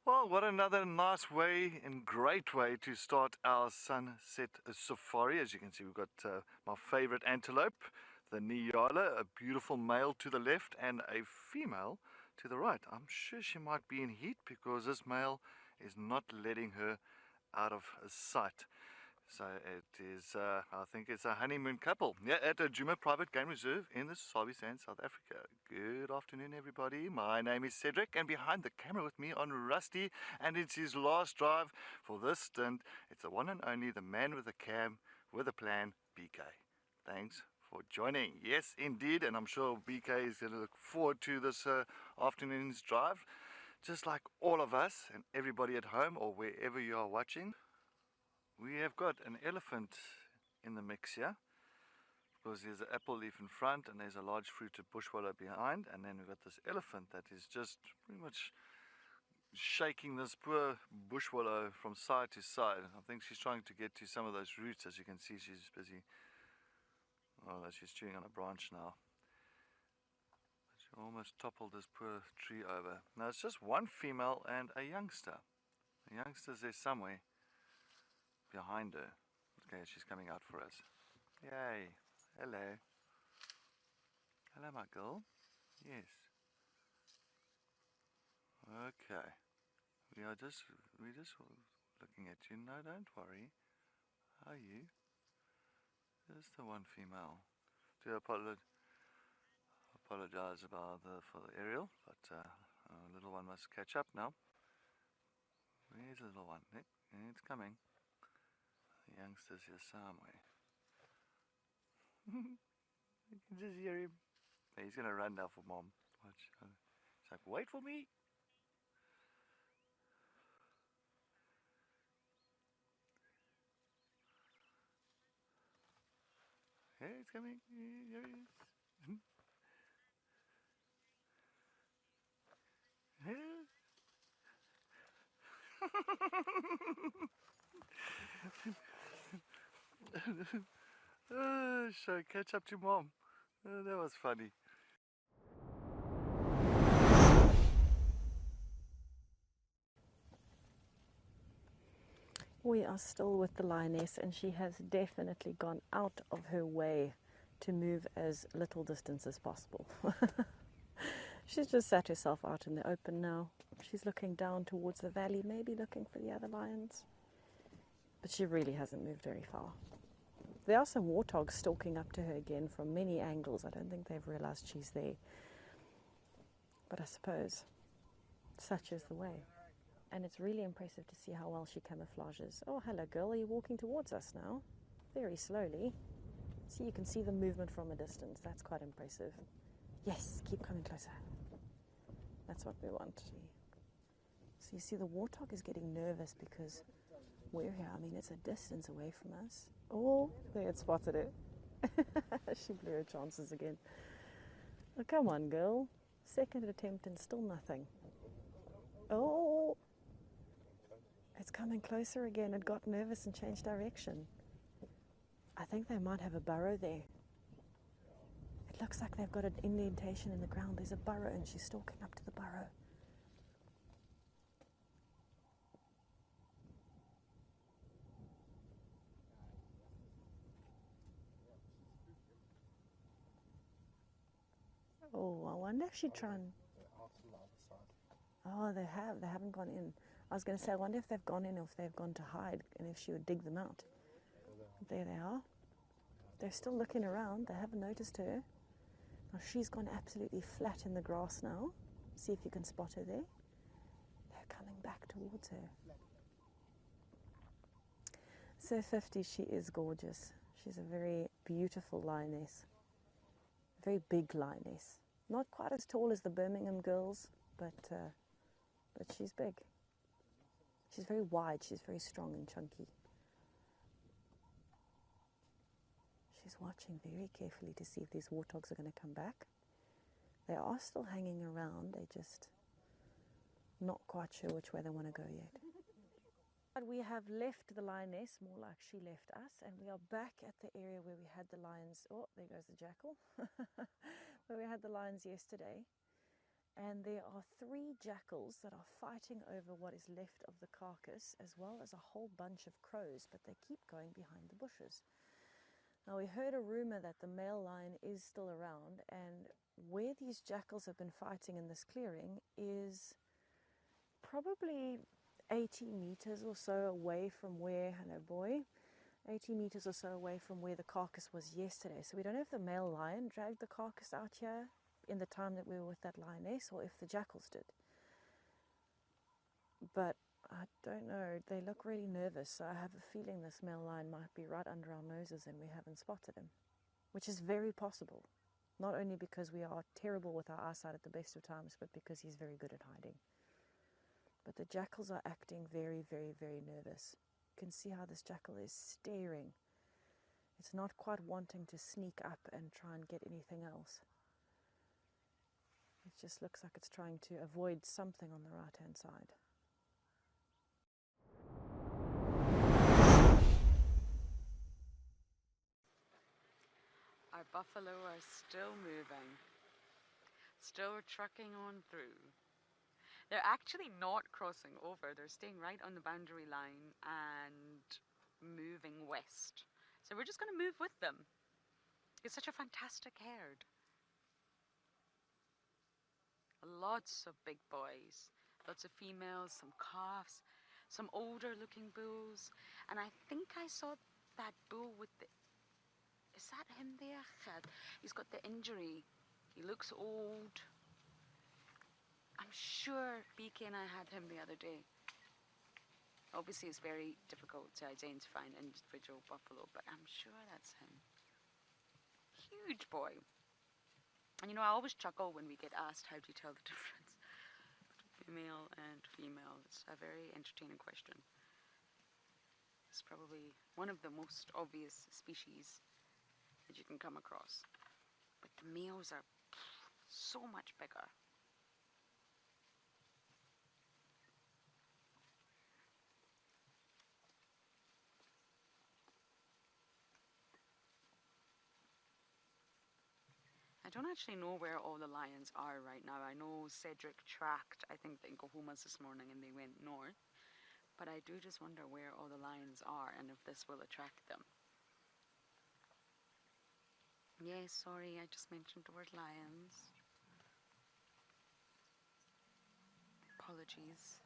Well, what another nice way and great way to start our sunset safari. As you can see, we've got my favorite antelope, the Nyala, a beautiful male to the left and a female to the right. I'm sure she might be in heat because this male is not letting her out of sight. So it is, I think it's a honeymoon couple. Yeah, at a Djuma Private Game Reserve in the Sabi Sand, South Africa. Good afternoon, everybody. My name is Cedric, and behind the camera with me on Rusty, and it's his last drive for this stint. It's the one and only, the man with the cam, with a plan, BK. Thanks for joining. Yes, indeed, and I'm sure BK is going to look forward to this afternoon's drive, just like all of us and everybody at home or wherever you are watching. We have got an elephant in the mix here because there's an apple leaf in front and there's a large fruited bushwallow behind, and then we've got this elephant that is just pretty much shaking this poor bushwallow from side to side. I think she's trying to get to some of those roots. As you can see, she's busy. Oh, she's chewing on a branch now. She almost toppled this poor tree over. Now it's just one female and a youngster. The youngster's there somewhere behind her. Okay, she's coming out for us. Yay. Hello. Hello, my girl. Yes. Okay. We're just looking at you. No, don't worry. How are you? Just the one female. Do apologize about for the aerial, but little one must catch up now. Where's the little one? It's coming. The youngster's here somewhere. You can just hear him. He's gonna run now for mom. Watch. He's like, wait for me. Hey, it's coming. Here he is. So catch up to mom. That was funny. We are still with the lioness, and she has definitely gone out of her way to move as little distance as possible. She's just sat herself out in the open now. She's looking down towards the valley, maybe looking for the other lions. But she really hasn't moved very far. There are some warthogs stalking up to her again from many angles. I don't think they've realized she's there. But I suppose such is the way. And it's really impressive to see how well she camouflages. Oh, hello girl, are you walking towards us now? Very slowly. So you can see the movement from a distance. That's quite impressive. Yes, keep coming closer. That's what we want. So you see the warthog is getting nervous because we're here. I mean, it's a distance away from us. Oh, they had spotted it. She blew her chances again. Oh, come on, girl. Second attempt and still nothing. Oh, it's coming closer again. It got nervous and changed direction. I think they might have a burrow there. It looks like they've got an indentation in the ground. There's a burrow and she's stalking up to the burrow. Oh, I wonder if she'd try and... Oh, they have. They haven't gone in. I was going to say, I wonder if they've gone in or if they've gone to hide and if she would dig them out. There they are. They're still looking around. They haven't noticed her. Now she's gone absolutely flat in the grass now. See if you can spot her there. They're coming back towards her. So 50, she is gorgeous. She's a very beautiful lioness. A very big lioness. Not quite as tall as the Birmingham girls, but she's big. She's very wide. She's very strong and chunky. She's watching very carefully to see if these warthogs are going to come back. They are still hanging around. They're just not quite sure which way they want to go yet. But we have left the lioness, more like she left us, and we are back at the area where we had the lions. Oh, there goes the jackal. Where we had the lions yesterday. And there are 3 jackals that are fighting over what is left of the carcass, as well as a whole bunch of crows, but they keep going behind the bushes. Now, we heard a rumor that the male lion is still around, and where these jackals have been fighting in this clearing is probably 80 meters or so away from where, hello boy, 80 meters or so away from where the carcass was yesterday. So we don't know if the male lion dragged the carcass out here in the time that we were with that lioness, or if the jackals did. But I don't know, they look really nervous, so I have a feeling this male lion might be right under our noses and we haven't spotted him, which is very possible. Not only because we are terrible with our eyesight at the best of times, but because he's very good at hiding. But the jackals are acting very, very, very nervous. You can see how this jackal is staring. It's not quite wanting to sneak up and try and get anything else. It just looks like it's trying to avoid something on the right-hand side. Our buffalo are still moving, still trucking on through. They're actually not crossing over, they're staying right on the boundary line and moving west. So we're just going to move with them. It's such a fantastic herd. Lots of big boys, lots of females, some calves, some older looking bulls. And I think I saw that bull with the... Is that him there? He's got the injury. He looks old. I'm sure BK and I had him the other day. Obviously, it's very difficult to identify an individual buffalo, but I'm sure that's him. Huge boy. And you know, I always chuckle when we get asked, how do you tell the difference between male and female? It's a very entertaining question. It's probably one of the most obvious species that you can come across. But the males are so much bigger. I don't actually know where all the lions are right now. I know Cedric tracked, I think, the Incohumas this morning and they went north. But I do just wonder where all the lions are and if this will attract them. Yes, sorry, I just mentioned the word lions. Apologies.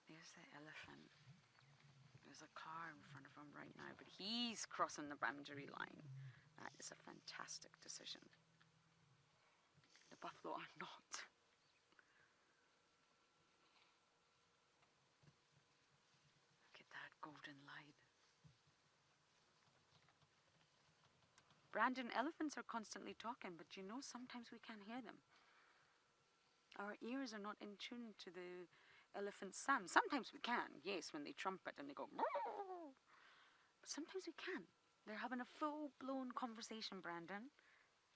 There's the elephant. There's a car in front of him right now, but he's crossing the boundary line. That is a fantastic decision. The buffalo are not. Look at that golden light. Brandon, elephants are constantly talking, but you know, sometimes we can't hear them. Our ears are not in tune to the elephant sound. Sometimes we can, yes, when they trumpet and they go, but sometimes we can't. They're having a full-blown conversation, Brandon.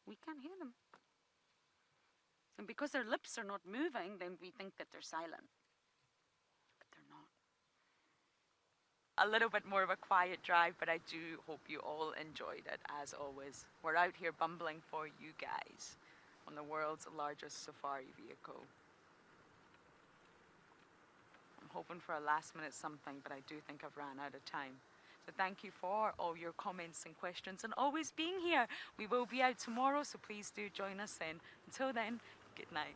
We can't hear them. And because their lips are not moving, then we think that they're silent. But they're not. A little bit more of a quiet drive, but I do hope you all enjoyed it, as always. We're out here bumbling for you guys on the world's largest safari vehicle. I'm hoping for a last-minute something, but I do think I've ran out of time. So thank you for all your comments and questions and always being here. We will be out tomorrow, so please do join us then. Until then, good night.